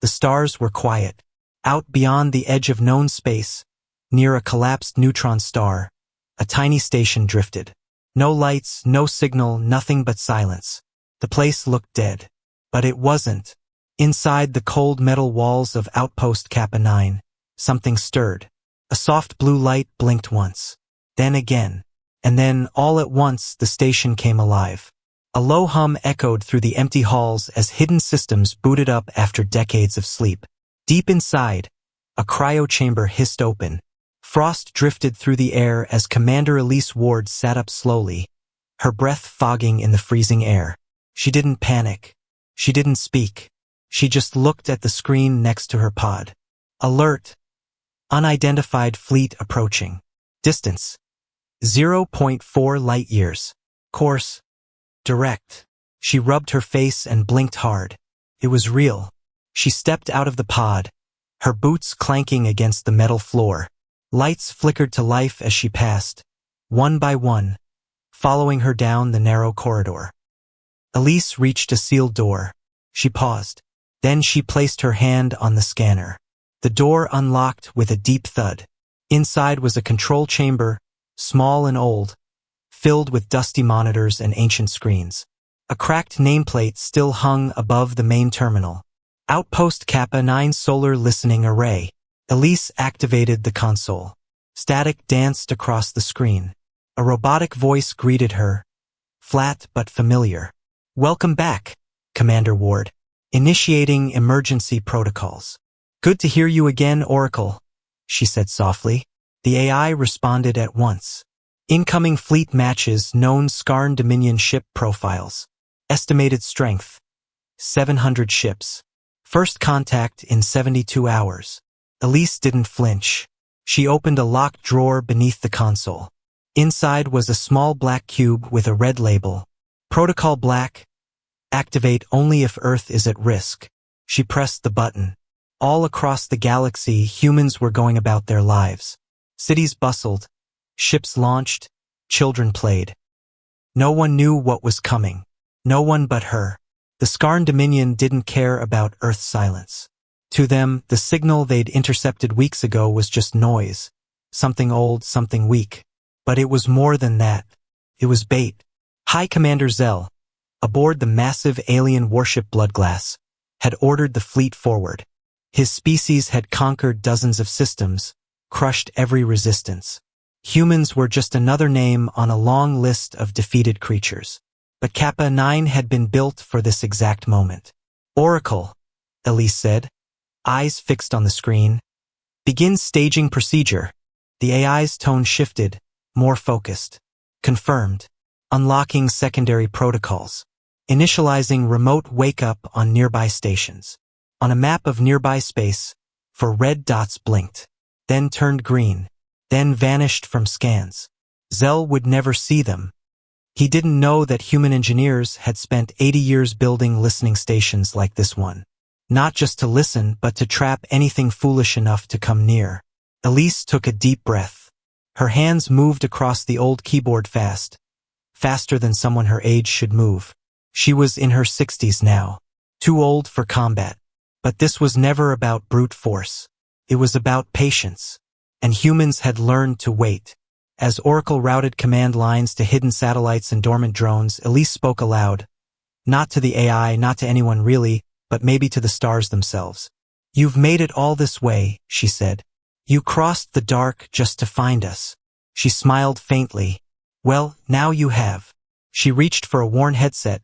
The stars were quiet. Out beyond the edge of known space, near a collapsed neutron star, a tiny station drifted. No lights, no signal, nothing but silence. The place looked dead. But it wasn't. Inside the cold metal walls of Outpost Kappa 9, something stirred. A soft blue light blinked once. Then again. And then, all at once, the station came alive. A low hum echoed through the empty halls as hidden systems booted up after decades of sleep. Deep inside, a cryo chamber hissed open. Frost drifted through the air as Commander Elise Ward sat up slowly, her breath fogging in the freezing air. She didn't panic. She didn't speak. She just looked at the screen next to her pod. Alert. Unidentified fleet approaching. Distance. 0.4 light-years. Course. Direct. She rubbed her face and blinked hard. It was real. She stepped out of the pod, her boots clanking against the metal floor. Lights flickered to life as she passed, one by one, following her down the narrow corridor. Elise reached a sealed door. She paused. Then she placed her hand on the scanner. The door unlocked with a deep thud. Inside was a control chamber, small and old, filled with dusty monitors and ancient screens. A cracked nameplate still hung above the main terminal. Outpost Kappa 9 Solar Listening Array. Elise activated the console. Static danced across the screen. A robotic voice greeted her, flat but familiar. Welcome back, Commander Ward. Initiating emergency protocols. Good to hear you again, Oracle, she said softly. The AI responded at once. Incoming fleet matches known Skarn Dominion ship profiles. Estimated strength. 700 ships. First contact in 72 hours. Elise didn't flinch. She opened a locked drawer beneath the console. Inside was a small black cube with a red label. Protocol Black. Activate only if Earth is at risk. She pressed the button. All across the galaxy, humans were going about their lives. Cities bustled. Ships launched. Children played. No one knew what was coming. No one but her. The Skarn Dominion didn't care about Earth's silence. To them, the signal they'd intercepted weeks ago was just noise. Something old, something weak. But it was more than that. It was bait. High Commander Zell, aboard the massive alien warship Bloodglass, had ordered the fleet forward. His species had conquered dozens of systems, crushed every resistance. Humans were just another name on a long list of defeated creatures. But Kappa 9 had been built for this exact moment. Oracle, Elise said, eyes fixed on the screen. Begin staging procedure. The AI's tone shifted, more focused. Confirmed. Unlocking secondary protocols. Initializing remote wake-up on nearby stations. On a map of nearby space, four red dots blinked, then turned green, then vanished from scans. Zell would never see them. He didn't know that human engineers had spent 80 years building listening stations like this one. Not just to listen, but to trap anything foolish enough to come near. Elise took a deep breath. Her hands moved across the old keyboard fast. Faster than someone her age should move. She was in her 60s now. Too old for combat. But this was never about brute force. It was about patience. And humans had learned to wait. As Oracle routed command lines to hidden satellites and dormant drones, Elise spoke aloud. Not to the AI, not to anyone really, but maybe to the stars themselves. You've made it all this way, she said. You crossed the dark just to find us. She smiled faintly. Well, now you have. She reached for a worn headset,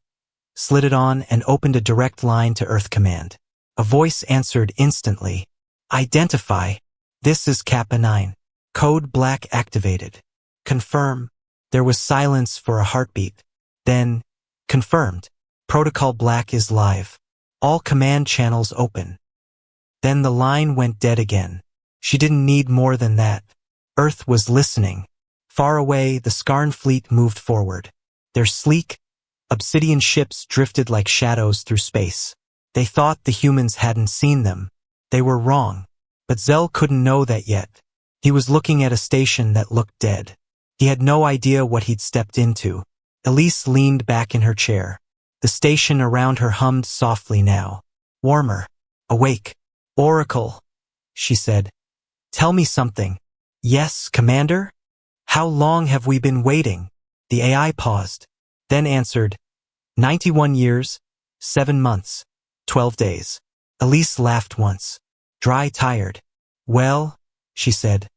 slid it on, and opened a direct line to Earth Command. A voice answered instantly. Identify. This is Kappa 9. Code Black activated. Confirm. There was silence for a heartbeat. Then, confirmed. Protocol Black is live. All command channels open. Then the line went dead again. She didn't need more than that. Earth was listening. Far away, the Skarn fleet moved forward. Their sleek, obsidian ships drifted like shadows through space. They thought the humans hadn't seen them. They were wrong. But Zell couldn't know that yet. He was looking at a station that looked dead. He had no idea what he'd stepped into. Elise leaned back in her chair. The station around her hummed softly now. Warmer. Awake. Oracle, she said. Tell me something. Yes, Commander? How long have we been waiting? The AI paused, then answered, 91 years, 7 months, 12 days. Elise laughed once, dry, tired. Well, she said,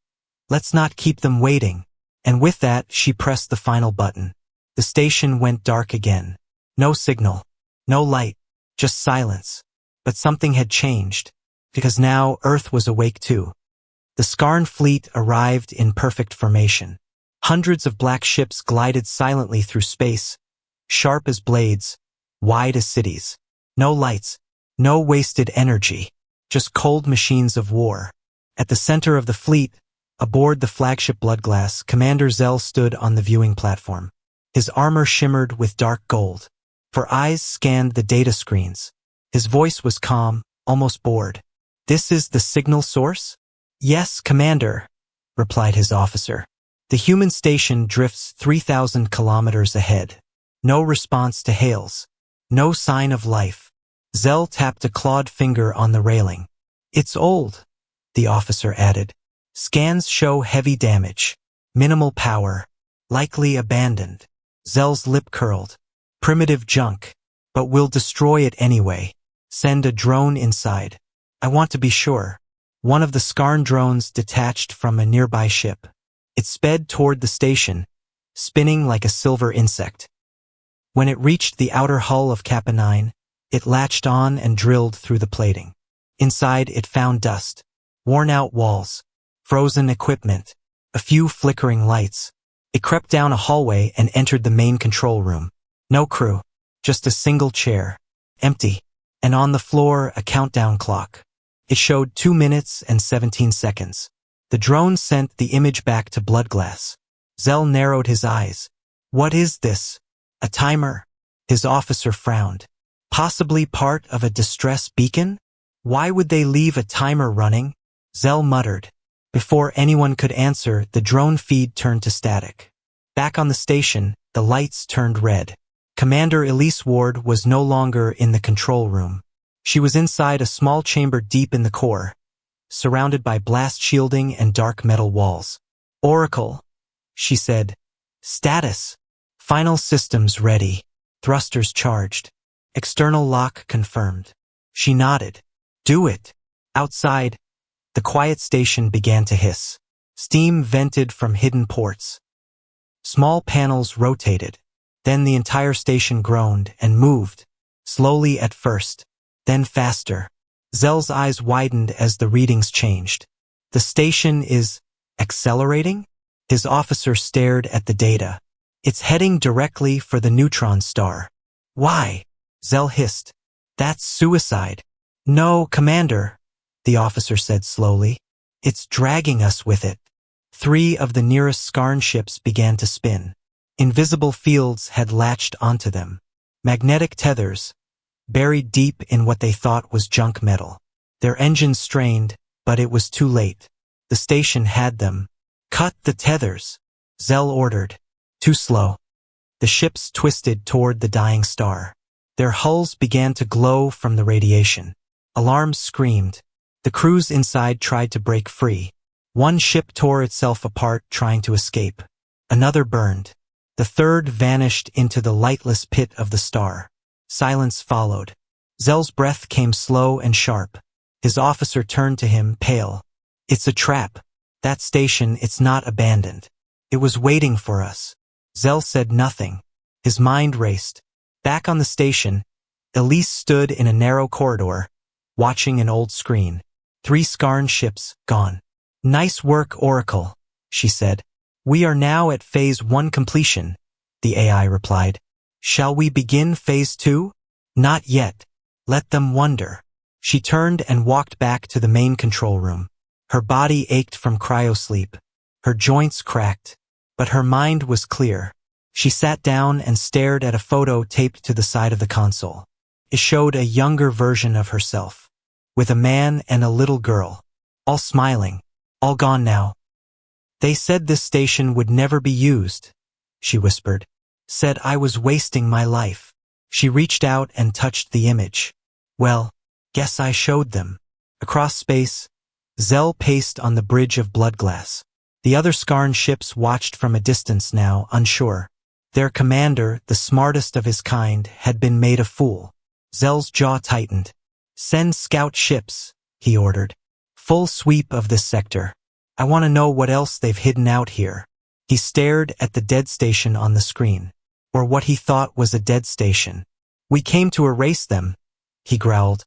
let's not keep them waiting. And with that, she pressed the final button. The station went dark again. No signal, no light, just silence. But something had changed, because now Earth was awake too. The Skarn fleet arrived in perfect formation. Hundreds of black ships glided silently through space, sharp as blades, wide as cities. No lights, no wasted energy, just cold machines of war. At the center of the fleet, aboard the flagship Bloodglass, Commander Zell stood on the viewing platform. His armor shimmered with dark gold. For eyes scanned the data screens. His voice was calm, almost bored. This is the signal source? Yes, Commander, replied his officer. The human station drifts 3,000 kilometers ahead. No response to hails. No sign of life. Zell tapped a clawed finger on the railing. It's old, the officer added. Scans show heavy damage. Minimal power. Likely abandoned. Zell's lip curled. Primitive junk. But we'll destroy it anyway. Send a drone inside. I want to be sure. One of the Skarn drones detached from a nearby ship. It sped toward the station, spinning like a silver insect. When it reached the outer hull of Kappa 9, it latched on and drilled through the plating. Inside, it found dust, worn-out walls, frozen equipment, a few flickering lights. It crept down a hallway and entered the main control room. No crew, just a single chair, empty, and on the floor a countdown clock. It showed 2 minutes and 17 seconds. The drone sent the image back to Bloodglass. Zell narrowed his eyes. What is this? A timer? His officer frowned. Possibly part of a distress beacon? Why would they leave a timer running? Zell muttered. Before anyone could answer, the drone feed turned to static. Back on the station, the lights turned red. Commander Elise Ward was no longer in the control room. She was inside a small chamber deep in the core, surrounded by blast shielding and dark metal walls. Oracle, she said. Status. Final systems ready. Thrusters charged. External lock confirmed. She nodded. Do it. Outside, the quiet station began to hiss. Steam vented from hidden ports. Small panels rotated. Then the entire station groaned and moved, slowly at first, then faster. Zell's eyes widened as the readings changed. The station is accelerating? His officer stared at the data. It's heading directly for the neutron star. Why? Zell hissed. That's suicide. No, Commander, the officer said slowly. It's dragging us with it. 3 of the nearest Skarn ships began to spin. Invisible fields had latched onto them. Magnetic tethers, buried deep in what they thought was junk metal. Their engines strained, but it was too late. The station had them. Cut the tethers, Zell ordered. Too slow. The ships twisted toward the dying star. Their hulls began to glow from the radiation. Alarms screamed. The crews inside tried to break free. One ship tore itself apart trying to escape. Another burned. The third vanished into the lightless pit of the star. Silence followed. Zell's breath came slow and sharp. His officer turned to him, pale. It's a trap. That station, it's not abandoned. It was waiting for us. Zell said nothing. His mind raced. Back on the station, Elise stood in a narrow corridor, watching an old screen. 3 Skarn ships, gone. Nice work, Oracle, she said. We are now at Phase 1 completion, the AI replied. Shall we begin Phase 2? Not yet. Let them wonder. She turned and walked back to the main control room. Her body ached from cryosleep. Her joints cracked. But her mind was clear. She sat down and stared at a photo taped to the side of the console. It showed a younger version of herself, with a man and a little girl, all smiling, all gone now. They said this station would never be used, she whispered. Said I was wasting my life. She reached out and touched the image. Well, Guess I showed them. Across space, Zell paced on the bridge of bloodglass. The other Skarn ships watched from a distance now, unsure. Their commander, the smartest of his kind, had been made a fool. Zell's jaw tightened. Send scout ships, he ordered. Full sweep of this sector. I want to know what else they've hidden out here. He stared at the dead station on the screen. Or what he thought was a dead station. We came to erase them, he growled.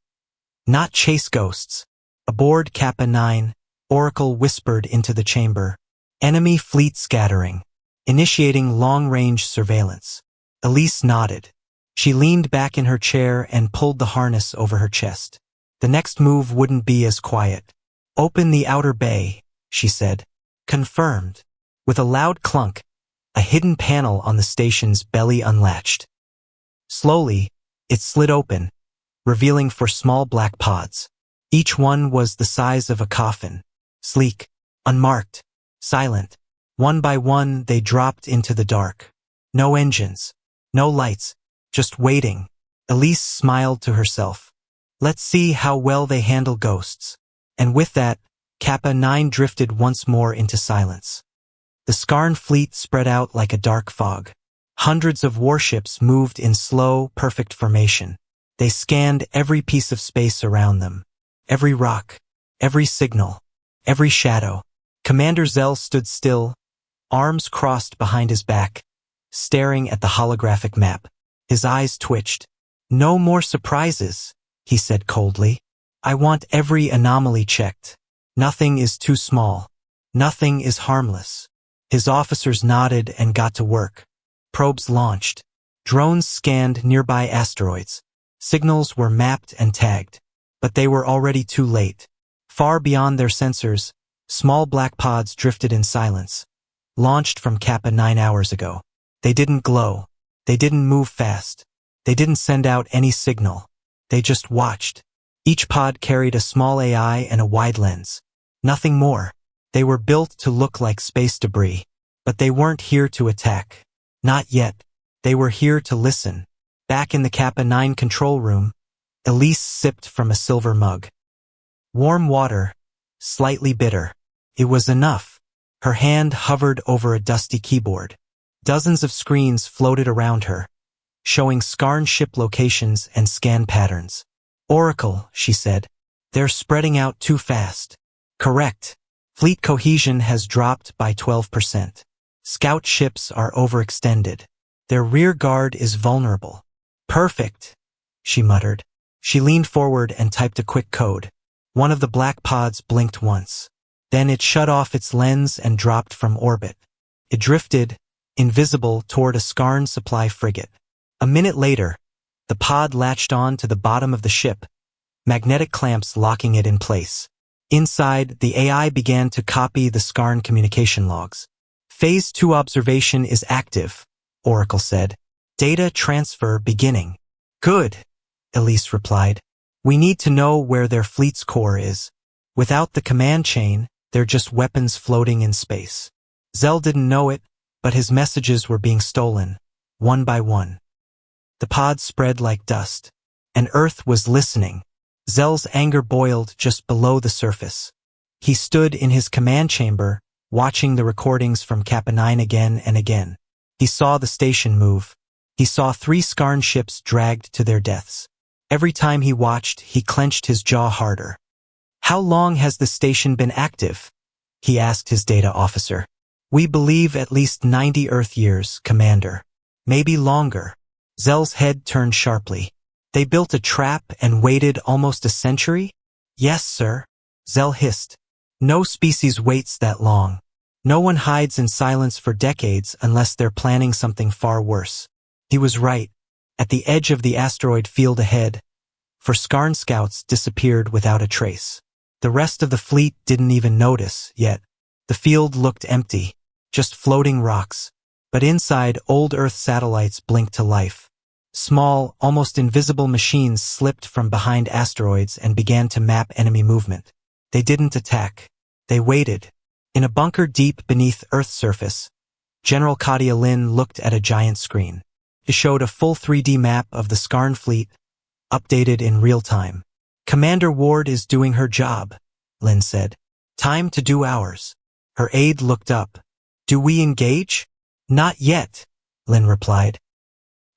Not chase ghosts. Aboard Kappa 9, Oracle whispered into the chamber. Enemy fleet scattering. Initiating long-range surveillance. Elise nodded. She leaned back in her chair and pulled the harness over her chest. The next move wouldn't be as quiet. Open the outer bay, she said. Confirmed. With a loud clunk, a hidden panel on the station's belly unlatched. Slowly, it slid open, revealing four small black pods. Each one was the size of a coffin. Sleek, unmarked, silent. One by one, they dropped into the dark. No engines, no lights, just waiting. Elise smiled to herself. Let's see how well they handle ghosts. And with that, Kappa 9 drifted once more into silence. The Skarn fleet spread out like a dark fog. Hundreds of warships moved in slow, perfect formation. They scanned every piece of space around them. Every rock, every signal, every shadow. Commander Zell stood still, arms crossed behind his back, staring at the holographic map. His eyes twitched. No more surprises, he said coldly. I want every anomaly checked. Nothing is too small. Nothing is harmless. His officers nodded and got to work. Probes launched. Drones scanned nearby asteroids. Signals were mapped and tagged. But they were already too late. Far beyond their sensors, small black pods drifted in silence. Launched from Kappa 9 hours ago. They didn't glow. They didn't move fast. They didn't send out any signal. They just watched. Each pod carried a small AI and a wide lens. Nothing more. They were built to look like space debris. But they weren't here to attack. Not yet. They were here to listen. Back in the Kappa 9 control room, Elise sipped from a silver mug. Warm water, slightly bitter. It was enough. Her hand hovered over a dusty keyboard. Dozens of screens floated around her, showing Skarn ship locations and scan patterns. Oracle, she said. They're spreading out too fast. Correct. Fleet cohesion has dropped by 12%. Scout ships are overextended. Their rear guard is vulnerable. Perfect, she muttered. She leaned forward and typed a quick code. One of the black pods blinked once. Then it shut off its lens and dropped from orbit. It drifted, invisible, toward a Skarn supply frigate. A minute later, the pod latched on to the bottom of the ship, magnetic clamps locking it in place. Inside, the AI began to copy the Skarn communication logs. Phase 2 observation is active, Oracle said. Data transfer beginning. Good, Elise replied. We need to know where their fleet's core is. Without the command chain, they're just weapons floating in space. Zell didn't know it, but his messages were being stolen, one by one. The pod spread like dust, and Earth was listening. Zell's anger boiled just below the surface. He stood in his command chamber, watching the recordings from Kappa 9 again and again. He saw the station move. He saw 3 Skarn ships dragged to their deaths. Every time he watched, he clenched his jaw harder. How long has the station been active? He asked his data officer. We believe at least 90 Earth years, Commander. Maybe longer. Zell's head turned sharply. They built a trap and waited almost a century? Yes, sir. Zell hissed. No species waits that long. No one hides in silence for decades unless they're planning something far worse. He was right. At the edge of the asteroid field ahead, 4 Skarn scouts disappeared without a trace. The rest of the fleet didn't even notice yet. The field looked empty, just floating rocks. But inside, old Earth satellites blinked to life. Small, almost invisible machines slipped from behind asteroids and began to map enemy movement. They didn't attack. They waited. In a bunker deep beneath Earth's surface, General Kadia Lin looked at a giant screen. It showed a full 3D map of the Skarn fleet, updated in real time. Commander Ward is doing her job, Lynn said. Time to do ours. Her aide looked up. Do we engage? Not yet, Lynn replied.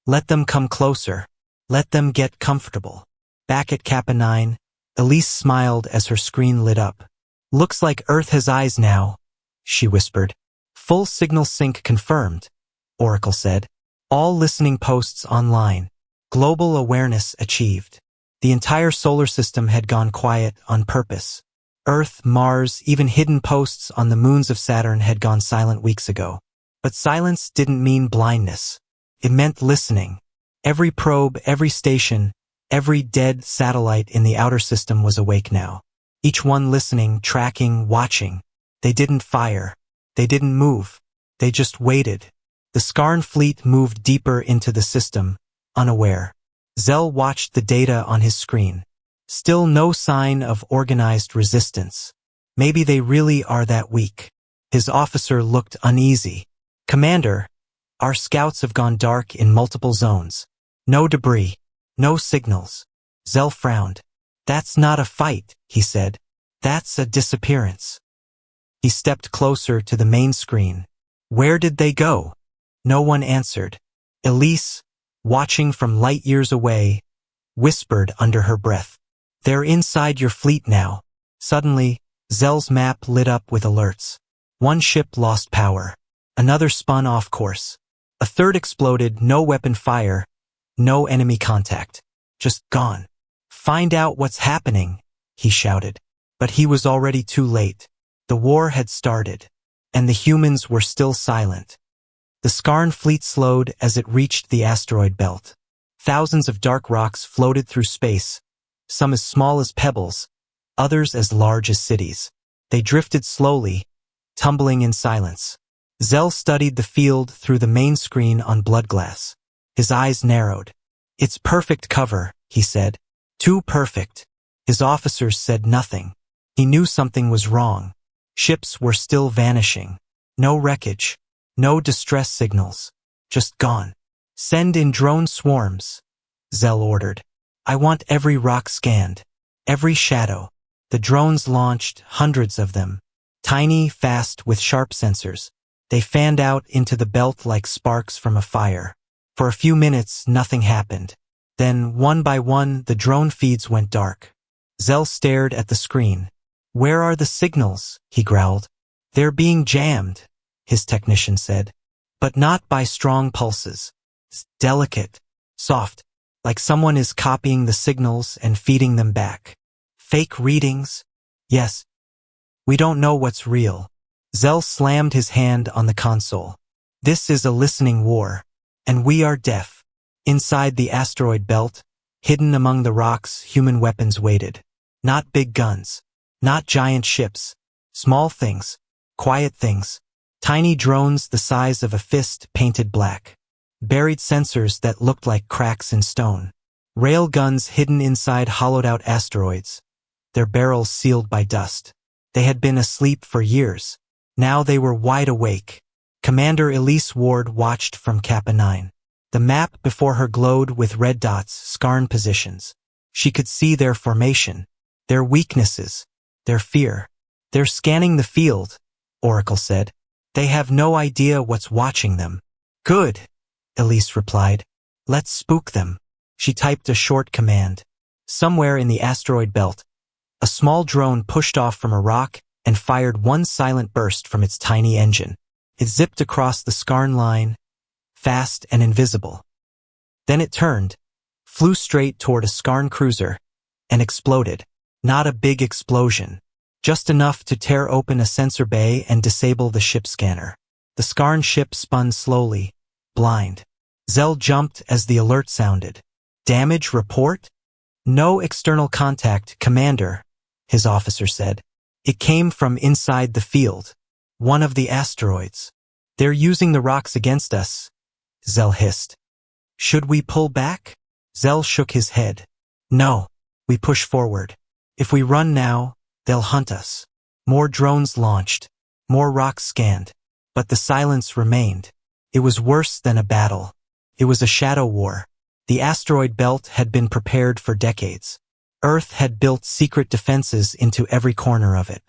Let them come closer. Let them get comfortable. Back at Kappa 9, Elise smiled as her screen lit up. Looks like Earth has eyes now, she whispered. Full signal sync confirmed, Oracle said. All listening posts online. Global awareness achieved. The entire solar system had gone quiet on purpose. Earth, Mars, even hidden posts on the moons of Saturn had gone silent weeks ago. But silence didn't mean blindness. It meant listening. Every probe, every station, every dead satellite in the outer system was awake now. Each one listening, tracking, watching. They didn't fire. They didn't move. They just waited. The Skarn fleet moved deeper into the system, unaware. Zell watched the data on his screen. Still no sign of organized resistance. Maybe they really are that weak. His officer looked uneasy. Commander, our scouts have gone dark in multiple zones. No debris. No signals. Zell frowned. That's not a fight, he said. That's a disappearance. He stepped closer to the main screen. Where did they go? No one answered. Elise, watching from light years away, whispered under her breath. They're inside your fleet now. Suddenly, Zell's map lit up with alerts. One ship lost power. Another spun off course. A third exploded, no weapon fire, no enemy contact. Just gone. Find out what's happening, he shouted. But he was already too late. The war had started, and the humans were still silent. The Skarn fleet slowed as it reached the asteroid belt. Thousands of dark rocks floated through space, some as small as pebbles, others as large as cities. They drifted slowly, tumbling in silence. Zell studied the field through the main screen on blood glass. His eyes narrowed. It's perfect cover, he said. Too perfect. His officers said nothing. He knew something was wrong. Ships were still vanishing. No wreckage. No distress signals. Just gone. Send in drone swarms, Zell ordered. I want every rock scanned. Every shadow. The drones launched, hundreds of them. Tiny, fast, with sharp sensors. They fanned out into the belt like sparks from a fire. For a few minutes, nothing happened. Then, one by one, the drone feeds went dark. Zell stared at the screen. Where are the signals? He growled. They're being jammed, his technician said. But not by strong pulses. It's delicate, soft, like someone is copying the signals and feeding them back. Fake readings? Yes. We don't know what's real. Zell slammed his hand on the console. This is a listening war. And we are deaf. Inside the asteroid belt, hidden among the rocks, human weapons waited. Not big guns. Not giant ships. Small things. Quiet things. Tiny drones the size of a fist painted black. Buried sensors that looked like cracks in stone. Rail guns hidden inside hollowed-out asteroids. Their barrels sealed by dust. They had been asleep for years. Now they were wide awake. Commander Elise Ward watched from Kappa 9. The map before her glowed with red dots, Skarn positions. She could see their formation, their weaknesses, their fear. They're scanning the field, Oracle said. They have no idea what's watching them. Good, Elise replied. Let's spook them. She typed a short command. Somewhere in the asteroid belt, a small drone pushed off from a rock and fired one silent burst from its tiny engine. It zipped across the Skarn line, fast and invisible. Then it turned, flew straight toward a Skarn cruiser, and exploded. Not a big explosion, just enough to tear open a sensor bay and disable the ship scanner. The Skarn ship spun slowly, blind. Zell jumped as the alert sounded. Damage report? No external contact, Commander, his officer said. It came from inside the field. One of the asteroids. They're using the rocks against us, Zell hissed. Should we pull back? Zell shook his head. No, we push forward. If we run now, they'll hunt us. More drones launched. More rocks scanned. But the silence remained. It was worse than a battle. It was a shadow war. The asteroid belt had been prepared for decades. Earth had built secret defenses into every corner of it.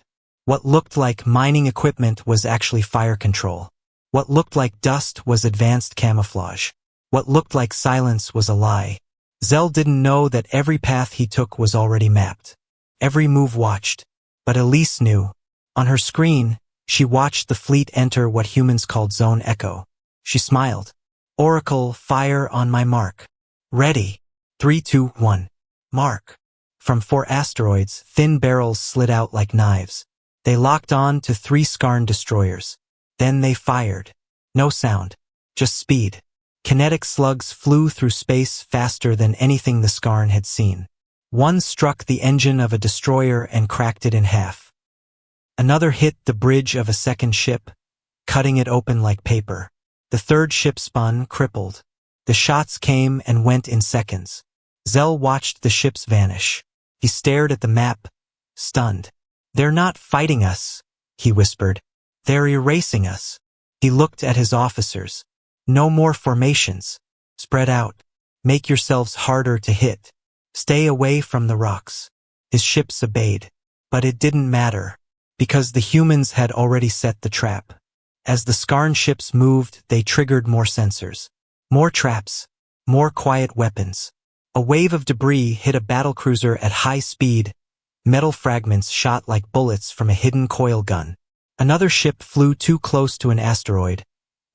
What looked like mining equipment was actually fire control. What looked like dust was advanced camouflage. What looked like silence was a lie. Zell didn't know that every path he took was already mapped. Every move watched. But Elise knew. On her screen, she watched the fleet enter what humans called Zone Echo. She smiled. Oracle, fire on my mark. Ready. 3, 2, 1. Mark. From 4 asteroids, thin barrels slid out like knives. They locked on to 3 Skarn destroyers. Then they fired. No sound. Just speed. Kinetic slugs flew through space faster than anything the Skarn had seen. One struck the engine of a destroyer and cracked it in half. Another hit the bridge of a second ship, cutting it open like paper. The third ship spun, crippled. The shots came and went in seconds. Zell watched the ships vanish. He stared at the map, stunned. They're not fighting us, he whispered. They're erasing us. He looked at his officers. No more formations. Spread out. Make yourselves harder to hit. Stay away from the rocks. His ships obeyed. But it didn't matter, because the humans had already set the trap. As the Skarn ships moved, they triggered more sensors. More traps. More quiet weapons. A wave of debris hit a battlecruiser at high speed. Metal fragments shot like bullets from a hidden coil gun. Another ship flew too close to an asteroid,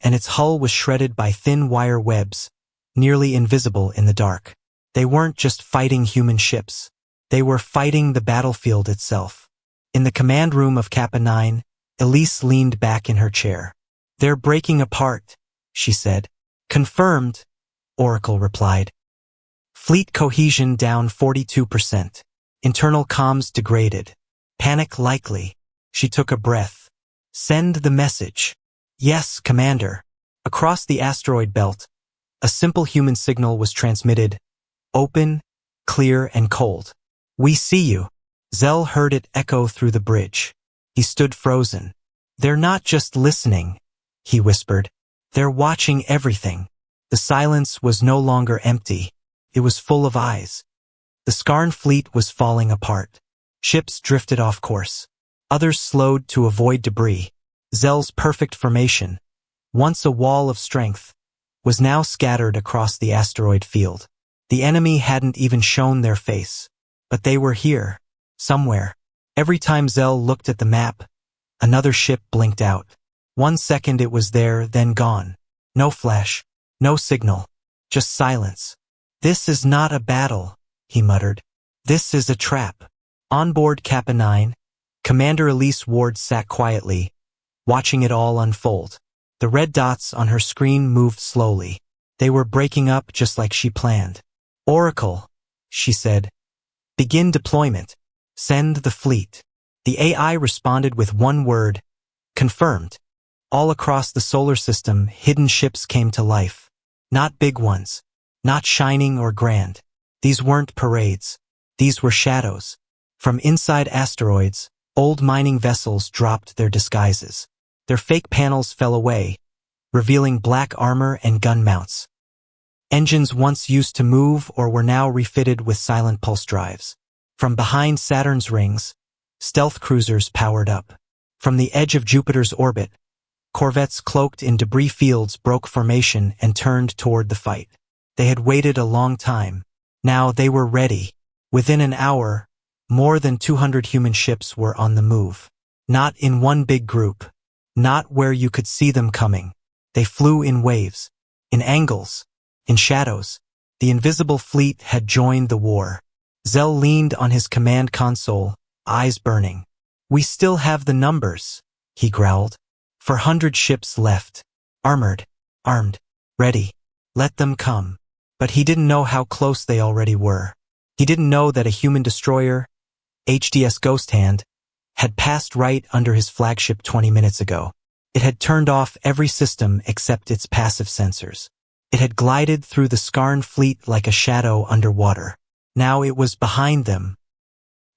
and its hull was shredded by thin wire webs, nearly invisible in the dark. They weren't just fighting human ships. They were fighting the battlefield itself. In the command room of Kappa 9, Elise leaned back in her chair. They're breaking apart, she said. Confirmed, Oracle replied. Fleet cohesion down 42%. Internal comms degraded. Panic likely. She took a breath. Send the message. Yes, Commander. Across the asteroid belt, a simple human signal was transmitted. Open, clear, and cold. We see you. Zell heard it echo through the bridge. He stood frozen. They're not just listening, he whispered. They're watching everything. The silence was no longer empty. It was full of eyes. The Skarn fleet was falling apart. Ships drifted off course. Others slowed to avoid debris. Zell's perfect formation, once a wall of strength, was now scattered across the asteroid field. The enemy hadn't even shown their face. But they were here, somewhere. Every time Zell looked at the map, another ship blinked out. 1 second it was there, then gone. No flash, no signal, just silence. This is not a battle, he muttered. This is a trap. On board Kappa 9, Commander Elise Ward sat quietly, watching it all unfold. The red dots on her screen moved slowly. They were breaking up just like she planned. Oracle, she said. Begin deployment. Send the fleet. The AI responded with one word. Confirmed. All across the solar system, hidden ships came to life. Not big ones. Not shining or grand. These weren't parades. These were shadows. From inside asteroids, old mining vessels dropped their disguises. Their fake panels fell away, revealing black armor and gun mounts. Engines once used to move or were now refitted with silent pulse drives. From behind Saturn's rings, stealth cruisers powered up. From the edge of Jupiter's orbit, corvettes cloaked in debris fields broke formation and turned toward the fight. They had waited a long time. Now they were ready. Within an hour, more than 200 human ships were on the move. Not in one big group. Not where you could see them coming. They flew in waves, in angles, in shadows. The invisible fleet had joined the war. Zell leaned on his command console, eyes burning. We still have the numbers, he growled. 400 ships left. Armored, armed, ready. Let them come. But he didn't know how close they already were. He didn't know that a human destroyer, HDS Ghost Hand, had passed right under his flagship 20 minutes ago. It had turned off every system except its passive sensors. It had glided through the Skarn fleet like a shadow underwater. Now it was behind them.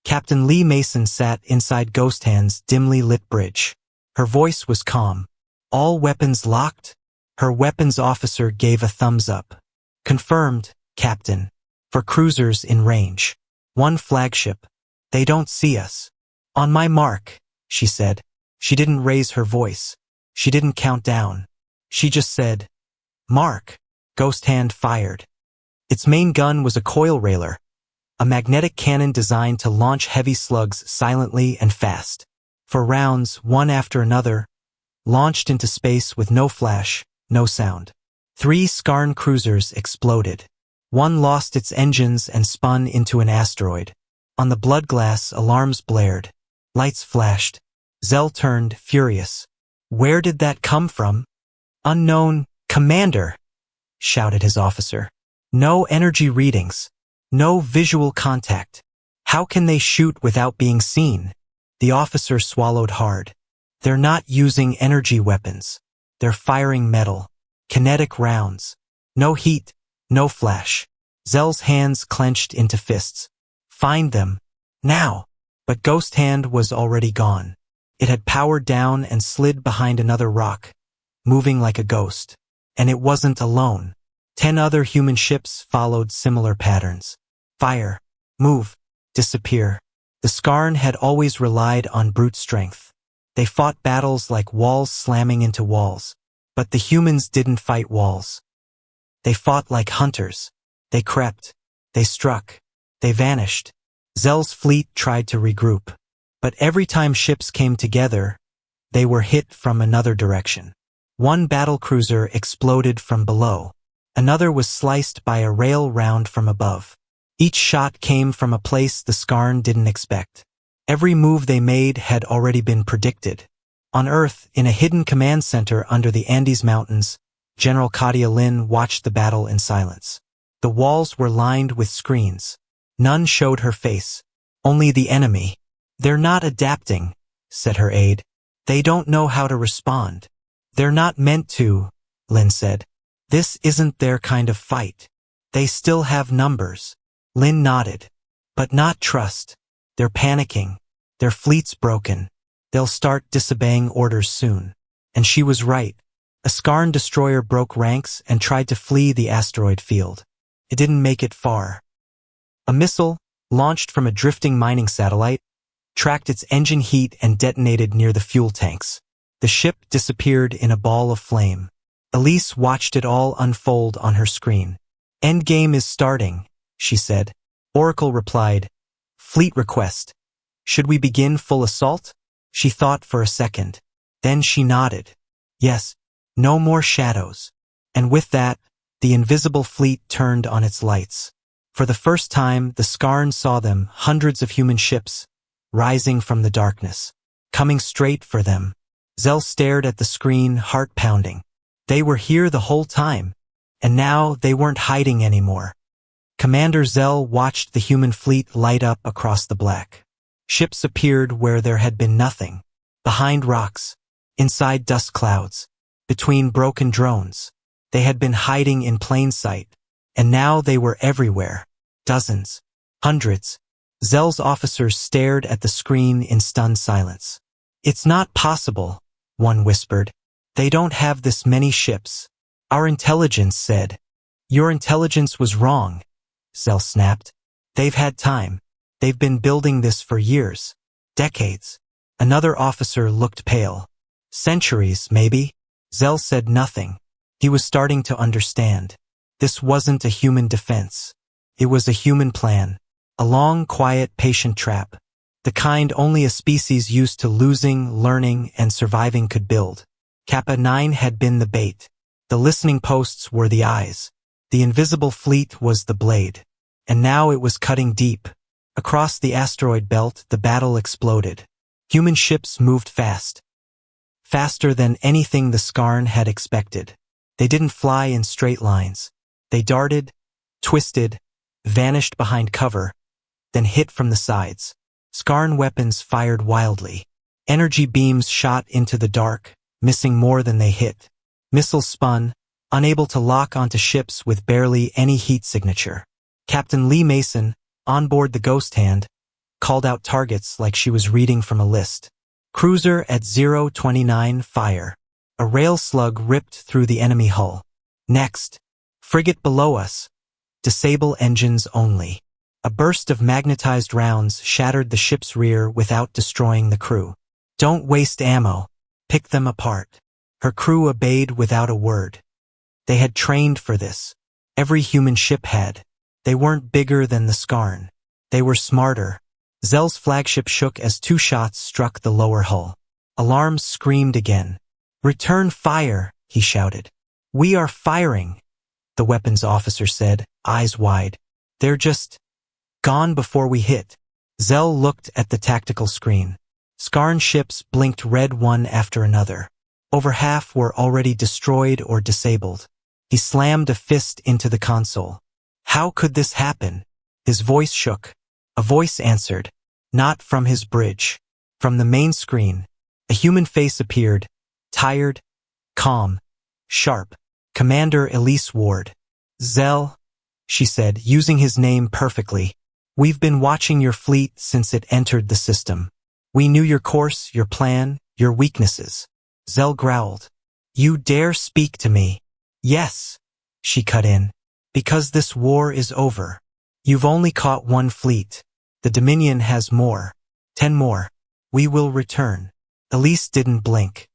Captain Lee Mason sat inside Ghost Hand's dimly lit bridge. Her voice was calm. All weapons locked? Her weapons officer gave a thumbs up. Confirmed, Captain. For cruisers in range. One flagship. They don't see us. On my mark, she said. She didn't raise her voice. She didn't count down. She just said, "Mark." Ghost Hand fired. Its main gun was a coil railer, a magnetic cannon designed to launch heavy slugs silently and fast. For rounds, one after another, launched into space with no flash, no sound. 3 Skarn cruisers exploded. One lost its engines and spun into an asteroid. On the blood-glass, alarms blared. Lights flashed. Zell turned, furious. "Where did that come from?" "Unknown, Commander," shouted his officer. "No energy readings. No visual contact. How can they shoot without being seen?" The officer swallowed hard. "They're not using energy weapons. They're firing metal. Kinetic rounds. No heat, no flash." Zell's hands clenched into fists. "Find them. Now." But Ghost Hand was already gone. It had powered down and slid behind another rock, moving like a ghost. And it wasn't alone. 10 other human ships followed similar patterns. Fire, move, disappear. The Skarn had always relied on brute strength. They fought battles like walls slamming into walls. But the humans didn't fight walls. They fought like hunters. They crept. They struck. They vanished. Zell's fleet tried to regroup. But every time ships came together, they were hit from another direction. One battlecruiser exploded from below. Another was sliced by a rail round from above. Each shot came from a place the Skarn didn't expect. Every move they made had already been predicted. On Earth, in a hidden command center under the Andes Mountains, General Katia Lin watched the battle in silence. The walls were lined with screens. None showed her face. Only the enemy. "They're not adapting," said her aide. "They don't know how to respond." "They're not meant to," Lin said. "This isn't their kind of fight. They still have numbers." Lin nodded. "But not trust. They're panicking. Their fleet's broken. They'll start disobeying orders soon." And she was right. A Skarn destroyer broke ranks and tried to flee the asteroid field. It didn't make it far. A missile, launched from a drifting mining satellite, tracked its engine heat and detonated near the fuel tanks. The ship disappeared in a ball of flame. Elise watched it all unfold on her screen. "Endgame is starting," she said. Oracle replied, "Fleet request. Should we begin full assault?" She thought for a second. Then she nodded. "Yes, no more shadows." And with that, the invisible fleet turned on its lights. For the first time, the Skarn saw them, hundreds of human ships, rising from the darkness, coming straight for them. Zell stared at the screen, heart pounding. They were here the whole time, and now they weren't hiding anymore. Commander Zell watched the human fleet light up across the black. Ships appeared where there had been nothing, behind rocks, inside dust clouds, between broken drones. They had been hiding in plain sight, and now they were everywhere. Dozens, hundreds. Zell's officers stared at the screen in stunned silence. "It's not possible," one whispered. "They don't have this many ships." "Our intelligence said." "Your intelligence was wrong," Zell snapped. "They've had time. They've been building this for years. Decades." Another officer looked pale. "Centuries, maybe?" Zell said nothing. He was starting to understand. This wasn't a human defense. It was a human plan. A long, quiet, patient trap. The kind only a species used to losing, learning, and surviving could build. Kappa 9 had been the bait. The listening posts were the eyes. The invisible fleet was the blade. And now it was cutting deep. Across the asteroid belt, the battle exploded. Human ships moved fast. Faster than anything the Skarn had expected. They didn't fly in straight lines. They darted, twisted, vanished behind cover, then hit from the sides. Skarn weapons fired wildly. Energy beams shot into the dark, missing more than they hit. Missiles spun, unable to lock onto ships with barely any heat signature. Captain Lee Mason, on board the Ghost Hand, called out targets like she was reading from a list. Cruiser at 029, fire. A rail slug ripped through the enemy hull. Next. Frigate below us. Disable engines only. A burst of magnetized rounds shattered the ship's rear without destroying the crew. Don't waste ammo. Pick them apart. Her crew obeyed without a word. They had trained for this. Every human ship had. They weren't bigger than the Skarn. They were smarter. Zell's flagship shook as 2 shots struck the lower hull. Alarms screamed again. "Return fire," he shouted. "We are firing," the weapons officer said, eyes wide. "They're just gone before we hit." Zell looked at the tactical screen. Skarn ships blinked red one after another. Over half were already destroyed or disabled. He slammed a fist into the console. How could this happen? His voice shook. A voice answered, not from his bridge. From the main screen, a human face appeared, tired, calm, sharp. Commander Elise Ward. "Zell," she said, using his name perfectly. "We've been watching your fleet since it entered the system. We knew your course, your plan, your weaknesses." Zell growled. "You dare speak to me?" "Yes," she cut in, "because this war is over. You've only caught 1 fleet. The Dominion has more. 10 more. We will return." Elise didn't blink.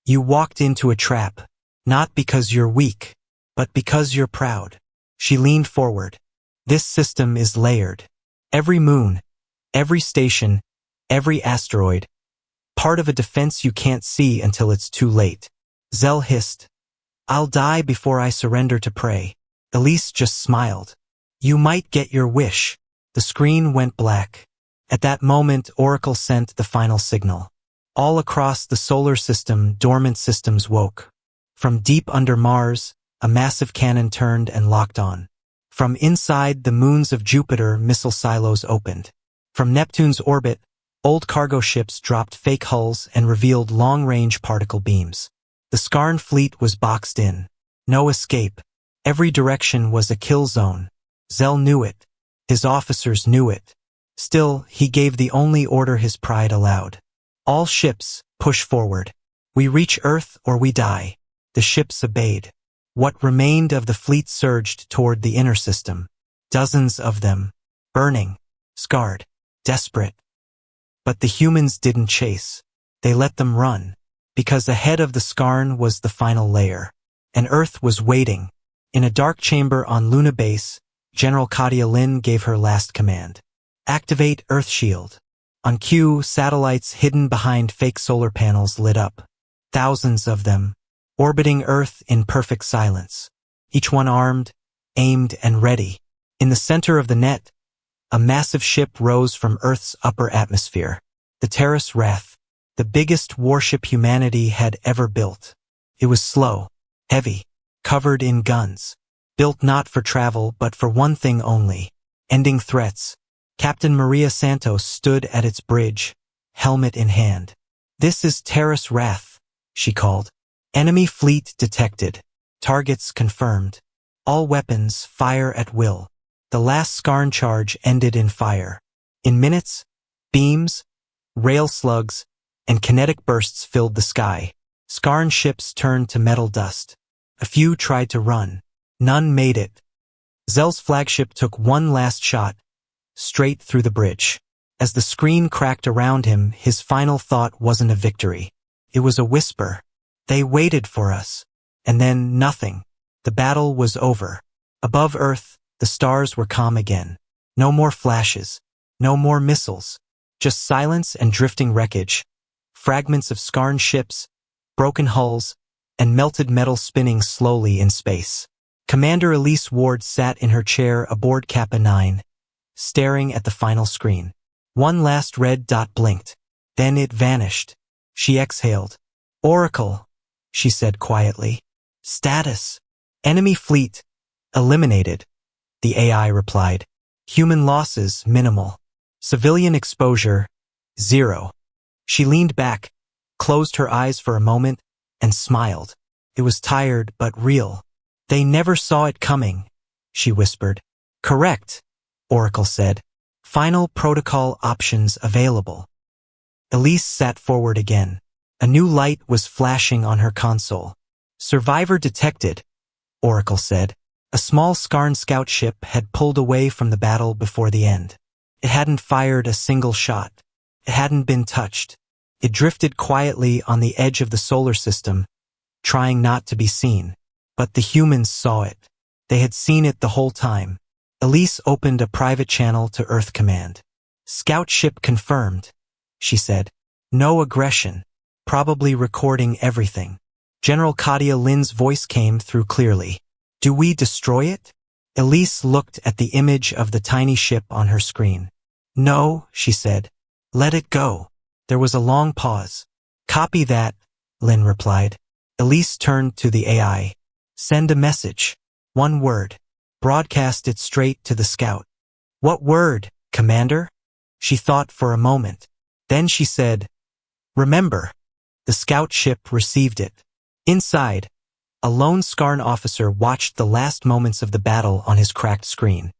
"You walked into a trap, not because you're weak, but because you're proud." She leaned forward. "This system is layered. Every moon, every station, every asteroid, part of a defense you can't see until it's too late." Zell hissed, "I'll die before I surrender to prey." Elise just smiled. "You might get your wish." The screen went black. At that moment, Oracle sent the final signal. All across the solar system, dormant systems woke. From deep under Mars, a massive cannon turned and locked on. From inside the moons of Jupiter, missile silos opened. From Neptune's orbit, old cargo ships dropped fake hulls and revealed long-range particle beams. The Skarn fleet was boxed in. No escape. Every direction was a kill zone. Zell knew it. His officers knew it. Still, he gave the only order his pride allowed. "All ships, push forward. We reach Earth or we die." The ships obeyed. What remained of the fleet surged toward the inner system. Dozens of them. Burning. Scarred. Desperate. But the humans didn't chase. They let them run. Because ahead of the Skarn was the final layer. And Earth was waiting. In a dark chamber on Luna Base, General Katia Lin gave her last command. "Activate Earth Shield." On cue, satellites hidden behind fake solar panels lit up. Thousands of them, orbiting Earth in perfect silence. Each one armed, aimed, and ready. In the center of the net, a massive ship rose from Earth's upper atmosphere. The Terrace Wrath, the biggest warship humanity had ever built. It was slow, heavy, covered in guns. Built not for travel but for one thing only, ending threats. Captain Maria Santos stood at its bridge, helmet in hand. "This is Terrace Wrath," she called. "Enemy fleet detected. Targets confirmed. All weapons fire at will." The last Skarn charge ended in fire. In minutes, beams, rail slugs, and kinetic bursts filled the sky. Skarn ships turned to metal dust. A few tried to run. None made it. Zell's flagship took one last shot, straight through the bridge. As the screen cracked around him, his final thought wasn't a victory. It was a whisper. "They waited for us." And then nothing. The battle was over. Above Earth, the stars were calm again. No more flashes. No more missiles. Just silence and drifting wreckage. Fragments of Skarn ships, broken hulls, and melted metal spinning slowly in space. Commander Elise Ward sat in her chair aboard Kappa 9, staring at the final screen. One last red dot blinked. Then it vanished. She exhaled. "Oracle," she said quietly. "Status. Enemy fleet. Eliminated," the AI replied. "Human losses minimal. Civilian exposure 0. She leaned back, closed her eyes for a moment, and smiled. It was tired but real. "They never saw it coming," she whispered. "Correct," Oracle said. "Final protocol options available." Elise sat forward again. A new light was flashing on her console. "Survivor detected," Oracle said. A small Skarn scout ship had pulled away from the battle before the end. It hadn't fired a single shot. It hadn't been touched. It drifted quietly on the edge of the solar system, trying not to be seen. But the humans saw it. They had seen it the whole time. Elise opened a private channel to Earth Command. "Scout ship confirmed," she said. "No aggression. Probably recording everything." General Katia Lin's voice came through clearly. "Do we destroy it?" Elise looked at the image of the tiny ship on her screen. "No," she said. "Let it go." There was a long pause. "Copy that," Lin replied. Elise turned to the AI. "Send a message. One word. Broadcast it straight to the scout." "What word, Commander?" She thought for a moment. Then she said, "Remember." The scout ship received it. Inside, a lone Skarn officer watched the last moments of the battle on his cracked screen.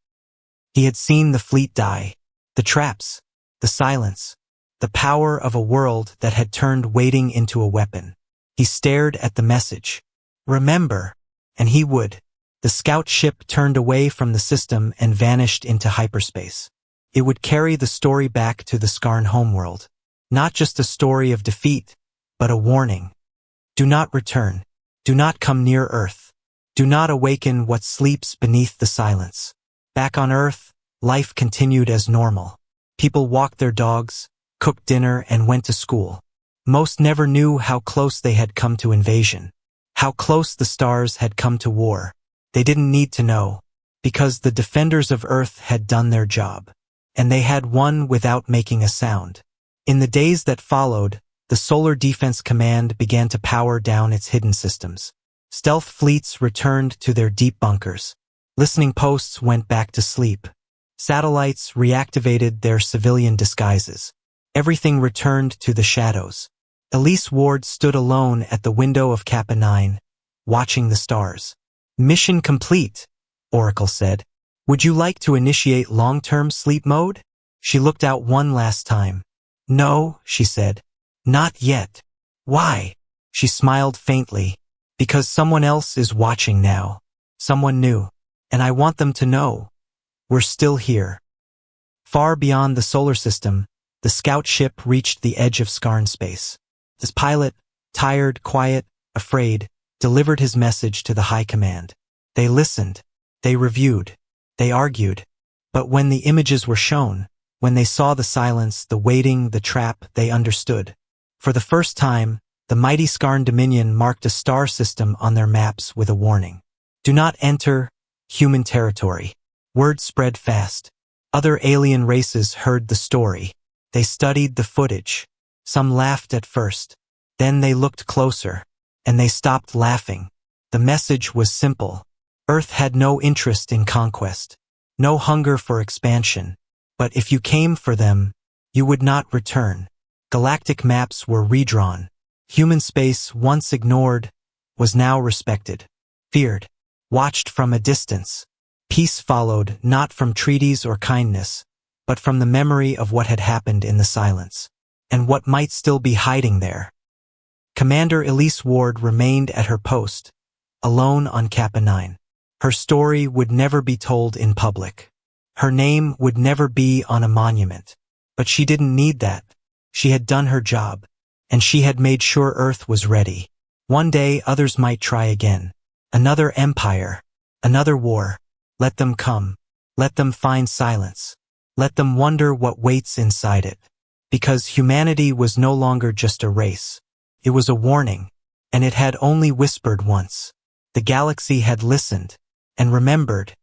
He had seen the fleet die, the traps, the silence, the power of a world that had turned waiting into a weapon. He stared at the message. "Remember," and he would. The scout ship turned away from the system and vanished into hyperspace. It would carry the story back to the Skarn homeworld. Not just a story of defeat, but a warning. Do not return. Do not come near Earth. Do not awaken what sleeps beneath the silence. Back on Earth, life continued as normal. People walked their dogs, cooked dinner, and went to school. Most never knew how close they had come to invasion. How close the stars had come to war. They didn't need to know, because the defenders of Earth had done their job. And they had won without making a sound. In the days that followed, the Solar Defense Command began to power down its hidden systems. Stealth fleets returned to their deep bunkers. Listening posts went back to sleep. Satellites reactivated their civilian disguises. Everything returned to the shadows. Elise Ward stood alone at the window of Kappa 9, watching the stars. "Mission complete," Oracle said. "Would you like to initiate long-term sleep mode?" She looked out one last time. "No," she said. "Not yet." "Why?" She smiled faintly. "Because someone else is watching now. Someone new. And I want them to know. We're still here." Far beyond the solar system, the scout ship reached the edge of Skarn space. His pilot, tired, quiet, afraid, delivered his message to the high command. They listened. They reviewed. They argued. But when the images were shown, when they saw the silence, the waiting, the trap, they understood. For the first time, the mighty Skarn Dominion marked a star system on their maps with a warning. "Do not enter human territory." Word spread fast. Other alien races heard the story. They studied the footage. Some laughed at first. Then they looked closer. And they stopped laughing. The message was simple. Earth had no interest in conquest. No hunger for expansion. But if you came for them, you would not return. Galactic maps were redrawn. Human space, once ignored, was now respected. Feared. Watched from a distance. Peace followed, not from treaties or kindness, but from the memory of what had happened in the silence. And what might still be hiding there. Commander Elise Ward remained at her post, alone on Kappa 9. Her story would never be told in public. Her name would never be on a monument. But she didn't need that. She had done her job, and she had made sure Earth was ready. One day others might try again. Another empire. Another war. Let them come. Let them find silence. Let them wonder what waits inside it. Because humanity was no longer just a race. It was a warning, and it had only whispered once. The galaxy had listened, and remembered,